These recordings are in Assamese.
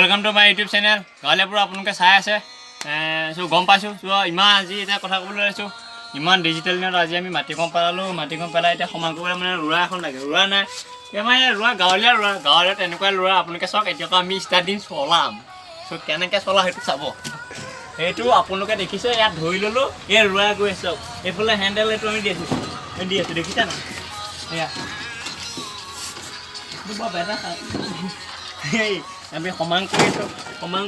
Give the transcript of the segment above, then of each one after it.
welcome to my YouTube channel Gaonliyapur आपलोके चाই আছে सो गम पाइছোঁ इमान আজি এটা কথা ক'বলৈ লৈছোঁ ইমান ডিজিটেল নেট আজি আমি মাটি কম পেলালোঁ মাটি কম পেলাই এতিয়া সমান কৰিবলৈ মানে ৰুৱা এখন লাগে ৰুৱা নাই আমাৰ ৰুৱা গাঁৱলীয়া তেনেকুৱা ৰুৱা আপোনালোকে চাওক এতিয়াতো আমি ষ্টাৰ্টিং চলাম সো কেনেকৈ চলা সেইটো চাব সেইটো আপোনালোকে দেখিছে ইয়াত ধৰি ল'লোঁ এই ৰুৱা গৈ আছে চাওক এইফালে হেণ্ডেল এইটো আমি দি আছোঁ দেখিছা না এয়া বেটা আমি সমান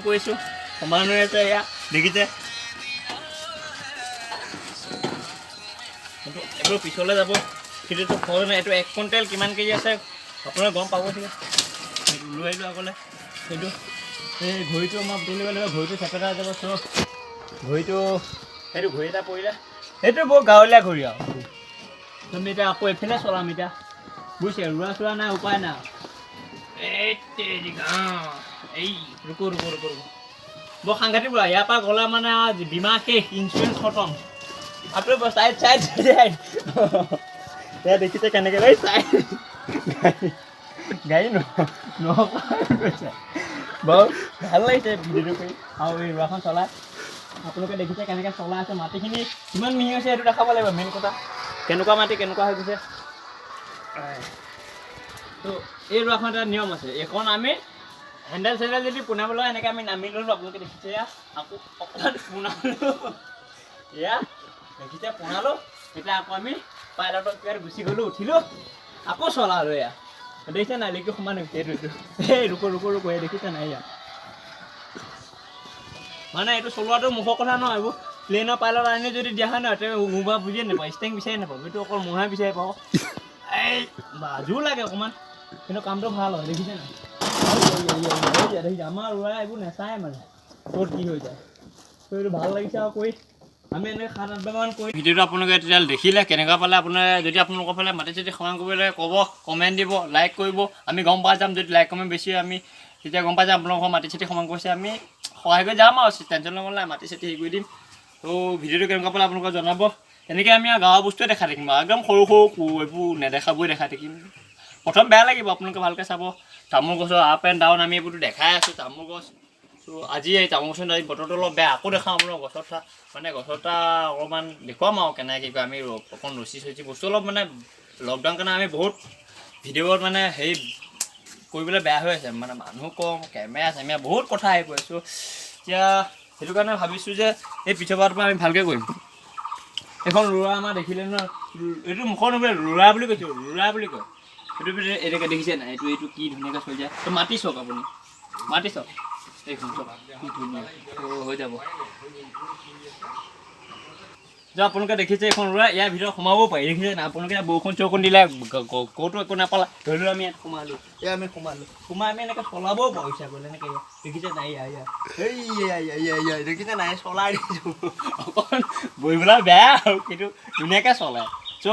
কৰিছোঁ সমান হৈ আছে এয়া দেখিছে এইটো পিছলৈ যাব সেইটোতো হয় নাই এইটো 1 কুইণ্টেল কিমান কেজি আছে আপোনালোকে গম পাব ঠিক আছে লৈ আহিলোঁ আগলৈ সেইটো এই ঘড়ীটো মই তুলিব লাগিব ঘড়ীটো চেপেটা যাব চ' ঘড়ীটো সেইটো ঘড়ী এটা পৰিলে সেইটো বৰ গাঁৱলীয়া ঘড়ী আৰু তুমি এতিয়া আকৌ এইফালে চলাম এতিয়া বুজিছে ৰুৱা চোৱা নাই উপায় নাই এই ৰুকো বৰ সাংঘাতিক বোলা ইয়াৰ পৰা গ'লে মানে বীমা শেষ ইঞ্চুৰেঞ্চ খতম আপোনালোক চাইড এয়া দেখিছে কেনেকৈ লৈ চাই গাড়ী নকৈছে বাৰু ভাল লাগিছে ভিডিঅ'টো কৰি আৰু এই ৰুৱাখন চলাই আপোনালোকে দেখিছে কেনেকৈ চলাই আছে মাটিখিনি কিমান মিহি হৈছে সেইটো দেখাব লাগিব মেইন কথা কেনেকুৱা মাটি কেনেকুৱা হৈ গৈছে তো এই ৰুৱাখন এটা নিয়ম আছে এইখন আমি হেণ্ডেল চেণ্ডেল যদি পোনাবলৈ এনেকৈ আমি নামি ল'লোঁ আপোনালোকে দেখিছে এয়া আকৌ অকণমান পোনালোঁ এয়া দেখিছে পোনালোঁ এতিয়া আকৌ আমি পাইলটৰ কিবাত গুচি গ'লোঁ উঠিলোঁ আকৌ চলালোঁ এয়া দেখিছে নাই লিকি সমান হৈছে এইটো এই ৰুকো এই দেখিছে নাই এয়া মানে এইটো চলোৱাটো মুখৰ কথা নহয় এইবোৰ প্লেনৰ পাইলট আনি যদি দিয়া হয় নহয় তেওঁ মোবা বুজিয়ে নাপাওঁ ষ্টেং বিচাৰি নাপাওঁ এইটো অকল মহে বিচাৰি পাওঁ এই বাজুও লাগে অকণমান কিন্তু কামটো ভাল হয় দেখিছে নাই দেখিছে আমাৰ ৰুৱা এইবোৰ নেচায় মানে ক'ত কি হৈ যায় তো এইটো ভাল লাগিছে আৰু কৰি আমি এনেকৈ 7-8 বাৰমান কৰি ভিডিঅ'টো আপোনালোকে তেতিয়াহ'লে দেখিলে কেনেকুৱা পালে আপোনাৰ যদি আপোনালোকৰ ফালে মাটি চাটি সমান কৰিবলৈ ক'ব কমেণ্ট দিব লাইক কৰিব আমি গম পাই যাম যদি লাইক কমেণ্ট বেছি আমি তেতিয়া গম পাই যাম আপোনালোকৰ মাটি চাটি সমান কৰিছে আমি সহায় কৰি যাম আৰু টেনশ্যন ল'ব নাই মাটি চাটি হেৰি কৰি দিম তো ভিডিঅ'টো কেনেকুৱা পালে আপোনালোকে জনাব তেনেকৈ আমি আৰু গাঁৱৰ বস্তুৱে দেখাই থাকিম আৰু একদম সৰু এইবোৰ নেদেখাবোৰে দেখাই থাকিম প্ৰথম বেয়া লাগিব আপোনালোকে ভালকৈ চাব তামোল গছৰ আপ এণ্ড ডাউন আমি এইবোৰতো দেখাই আছোঁ তামোল গছ তো আজি এই তামোল গছৰ আজি বতৰটো অলপ বেয়া আকৌ দেখাওঁ আপোনাৰ গছৰ মানে গছৰ অকণমান দেখুৱাম আৰু কেনেকৈ কি কয় আমি অকণ ৰচি বস্তু অলপ মানে লকডাউন কাৰণে আমি বহুত ভিডিঅ'ত মানে হেৰি কৰিবলৈ বেয়া হৈ আছে মানে মানুহ কম কেমেৰা চেমেৰা বহুত কথা আহি পৰিছোঁ এতিয়া সেইটো কাৰণে ভাবিছোঁ যে এই পিছৰবাৰৰ পৰা আমি ভালকৈ কৰিম এইখন ৰুৱা আমাৰ দেখিলে ন এইটো মুখৰ নকৰে ৰুৱা বুলি কৈছোঁ ৰুৱা বুলি কয় এইটো এনেকৈ দেখিছে নাই এইটো কি ধুনীয়াকৈ চলি যায় তো মাতি চাওক আপুনি মাতি চাওক এইখন চাওক কি ধুনীয়া হৈ যাব যে আপোনালোকে দেখিছে এইখন ৰুৱা ইয়াৰ ভিতৰত সোমাবও পাৰি দেখিছে নাই আপোনালোকে বৰষুণ চৰষুণ দিলে ক'তো একো নাপালা ধৰি লওক আমি ইয়াত সোমালোঁ সোমাই আমি এনেকৈ চলাবও পাৰোঁ ইচ্ছা কৰিলে এনেকৈ দেখিছে নাই দেখিছে নাই চলাই দিছোঁ অকণ বহিবলৈ বেয়া আৰু কিন্তু ধুনীয়াকৈ চলায় চ'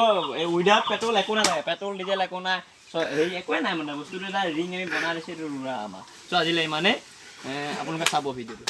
উইদাউট পেট্ৰল একো নালাগে পেট্ৰল ডিজেল একো নাই চ' হেৰি একোৱে নাই মানে বস্তুটো এটা ৰিং আমি বনাই দিছোঁ এইটো ৰুৱা আমাৰ চ' আজিলৈ ইমানে আপোনালোকে চাব ভিডিঅ'টো